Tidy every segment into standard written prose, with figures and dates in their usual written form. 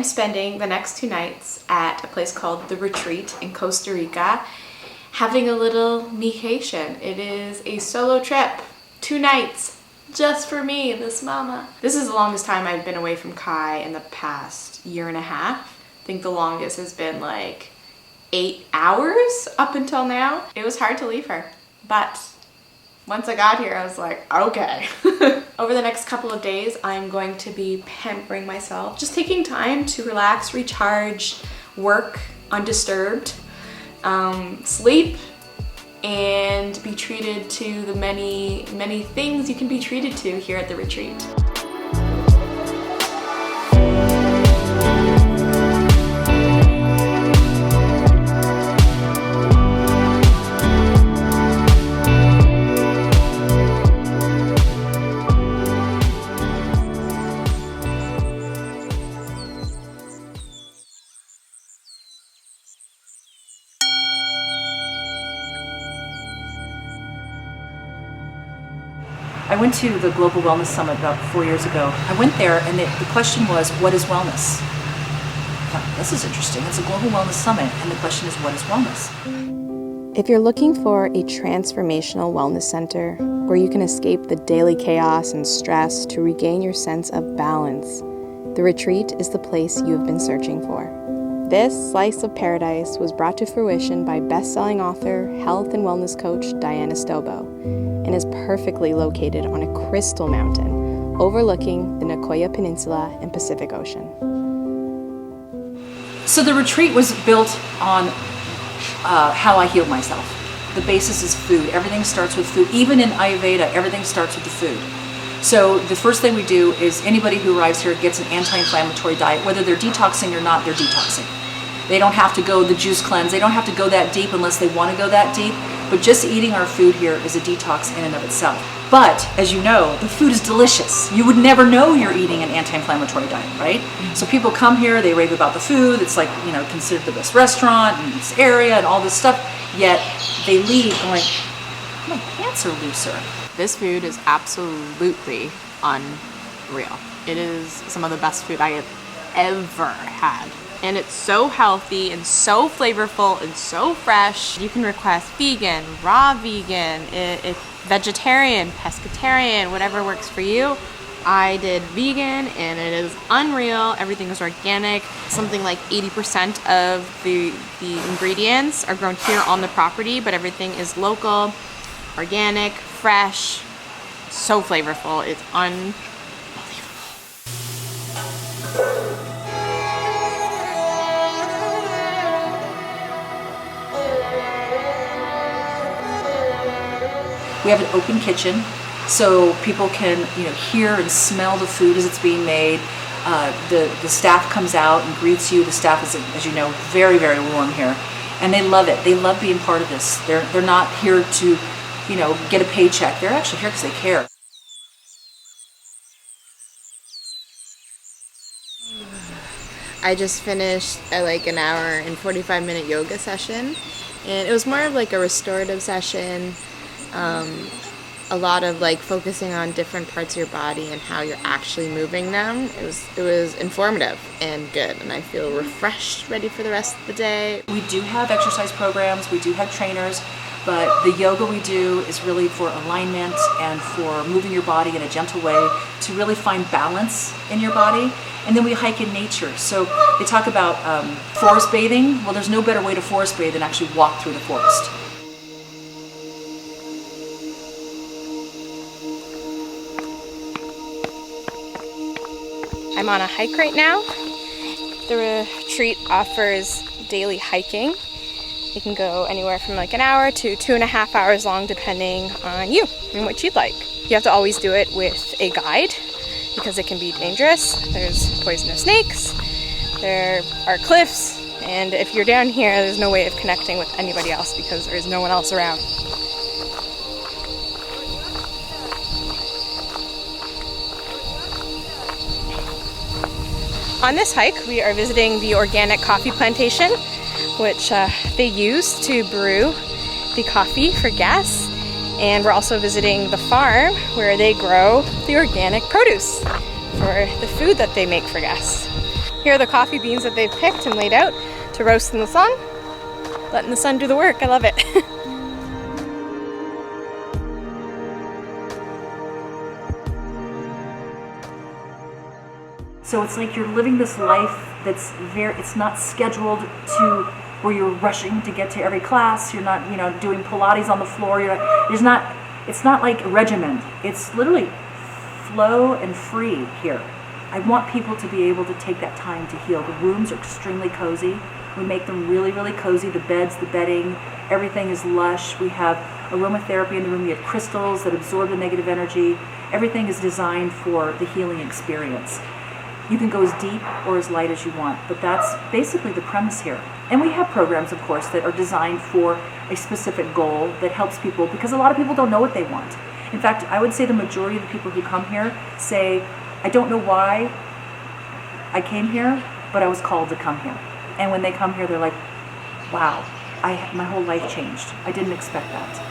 am spending the next 2 nights at a place called The Retreat in Costa Rica, having a little vacation. It is a solo trip, 2 nights, just for me, this mama. This is the longest time I've been away from Kai in the past 1.5 years. I think the longest has been like 8 hours up until now. It was hard to leave her, but once I got here, I was like, okay. Over the next couple of days, I'm going to be pampering myself, just taking time to relax, recharge, work undisturbed, sleep, and be treated to the many, many things you can be treated to here at the retreat. I went to the Global Wellness Summit about 4 years ago. I went there and the question was, what is wellness? I thought, this is interesting. It's a Global Wellness Summit and the question is, what is wellness? If you're looking for a transformational wellness center where you can escape the daily chaos and stress to regain your sense of balance, The Retreat is the place you have been searching for. This slice of paradise was brought to fruition by best-selling author, health and wellness coach Diana Stobo, and is perfectly located on a crystal mountain overlooking the Nicoya Peninsula and Pacific Ocean. So the retreat was built on how I healed myself. The basis is food. Everything starts with food. Even in Ayurveda, everything starts with the food. So the first thing we do is anybody who arrives here gets an anti-inflammatory diet. Whether they're detoxing or not, they're detoxing. They don't have to go the juice cleanse. They don't have to go that deep unless they want to go that deep. But just eating our food here is a detox in and of itself. But as you know, the food is delicious. You would never know you're eating an anti-inflammatory diet, right? So people come here, they rave about the food. It's like, considered the best restaurant in this area and all this stuff. Yet they leave going, my pants are looser. This food is absolutely unreal. It is some of the best food I have ever had. And it's so healthy and so flavorful and so fresh. You can request vegan, raw vegan, vegetarian, pescatarian, whatever works for you. I did vegan and it is unreal. Everything is organic. Something like 80% of the ingredients are grown here on the property, but everything is local, organic, fresh, so flavorful. It's unbelievable. We have an open kitchen, so people can hear and smell the food as it's being made. The staff comes out and greets you. The staff is, as you know, very, very warm here, and they love it. They love being part of this. They're not here to, get a paycheck. They're actually here because they care. I just finished a 1 hour and 45-minute yoga session, and it was more of like a restorative session. A lot of focusing on different parts of your body and how you're actually moving them. It was informative and good, and I feel refreshed, ready for the rest of the day. We do have exercise programs, we do have trainers, but the yoga we do is really for alignment and for moving your body in a gentle way to really find balance in your body. And then we hike in nature. So they talk about forest bathing. Well, there's no better way to forest bathe than actually walk through the forest. I'm on a hike right now. The retreat offers daily hiking. It can go anywhere from 1 hour to 2.5 hours long, depending on you and what you'd like. You have to always do it with a guide because it can be dangerous. There's poisonous snakes, there are cliffs, and if you're down here, there's no way of connecting with anybody else because there's no one else around. On this hike, we are visiting the organic coffee plantation, which they use to brew the coffee for guests. And we're also visiting the farm where they grow the organic produce for the food that they make for guests. Here are the coffee beans that they've picked and laid out to roast in the sun. Letting the sun do the work. I love it. So it's like you're living this life that's it's not scheduled to where you're rushing to get to every class. You're not, doing Pilates on the floor. It's not like a regimen. It's literally flow and free here. I want people to be able to take that time to heal. The rooms are extremely cozy. We make them really, really cozy. The beds, the bedding, everything is lush. We have aromatherapy in the room. We have crystals that absorb the negative energy. Everything is designed for the healing experience. You can go as deep or as light as you want, but that's basically the premise here. And we have programs, of course, that are designed for a specific goal that helps people, because a lot of people don't know what they want. In fact, I would say the majority of the people who come here say, I don't know why I came here, but I was called to come here. And when they come here, they're like, wow, my whole life changed. I didn't expect that.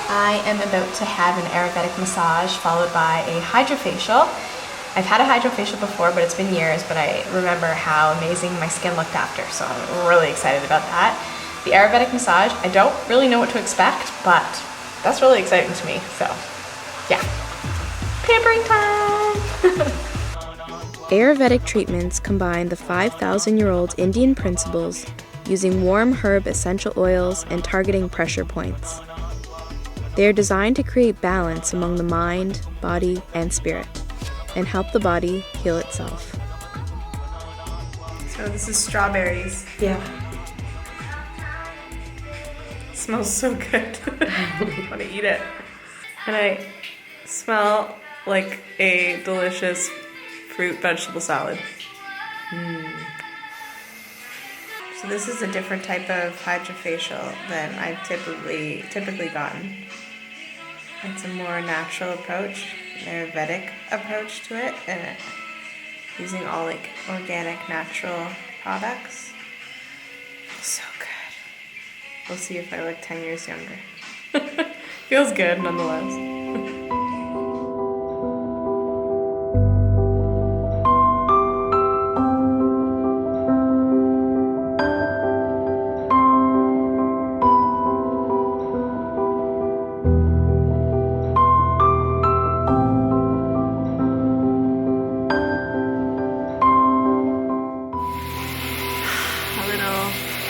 I am about to have an Ayurvedic massage followed by a hydrofacial. I've had a hydrofacial before, but it's been years, but I remember how amazing my skin looked after, so I'm really excited about that. The Ayurvedic massage, I don't really know what to expect, but that's really exciting to me, so yeah. Pampering time! Ayurvedic treatments combine the 5,000-year-old Indian principles using warm herb essential oils and targeting pressure points. They are designed to create balance among the mind, body, and spirit, and help the body heal itself. So this is strawberries. Yeah. It smells so good. I want to eat it. And I smell like a delicious fruit vegetable salad. So this is a different type of hydrofacial than I've typically gotten. It's a more natural approach, an Ayurvedic approach to it, and using all like organic, natural products. So good. We'll see if I look 10 years younger. Feels good nonetheless.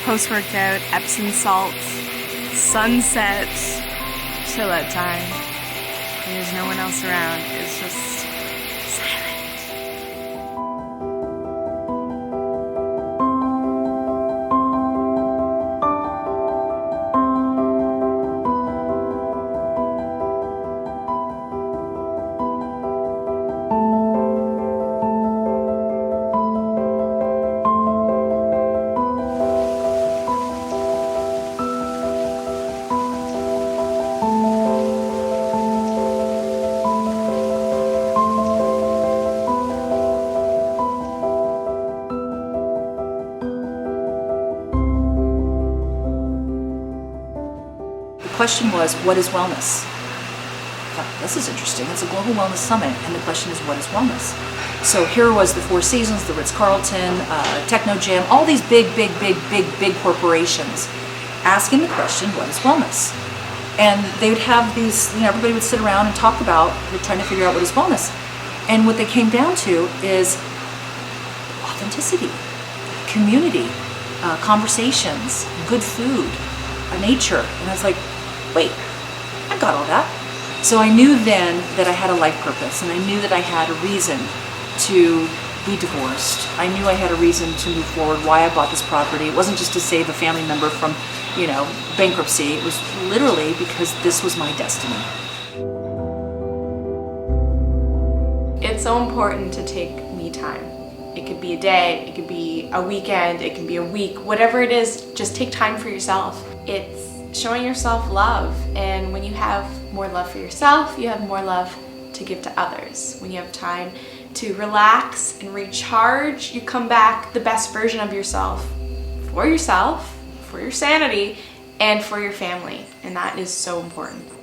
Post-workout, Epsom salts, sunset, chill out time. There's no one else around. It's just silent. The question was, what is wellness? I thought, this is interesting. It's a global wellness summit, and the question is, what is wellness? So here was the Four Seasons, the Ritz-Carlton, Techno Gym, all these big corporations asking the question, what is wellness? And they would have these, everybody would sit around and talk about, they're trying to figure out what is wellness. And what they came down to is authenticity, community, conversations, good food, nature. And I was like, wait, I got all that. So I knew then that I had a life purpose, and I knew that I had a reason to be divorced. I knew I had a reason to move forward, why I bought this property. It wasn't just to save a family member from, bankruptcy. It was literally because this was my destiny. It's so important to take me time. It could be a day, it could be a weekend, it can be a week, whatever it is, just take time for yourself. It's showing yourself love, and when you have more love for yourself, you have more love to give to others. When you have time to relax and recharge, you come back the best version of yourself, for your sanity, and for your family. And that is so important.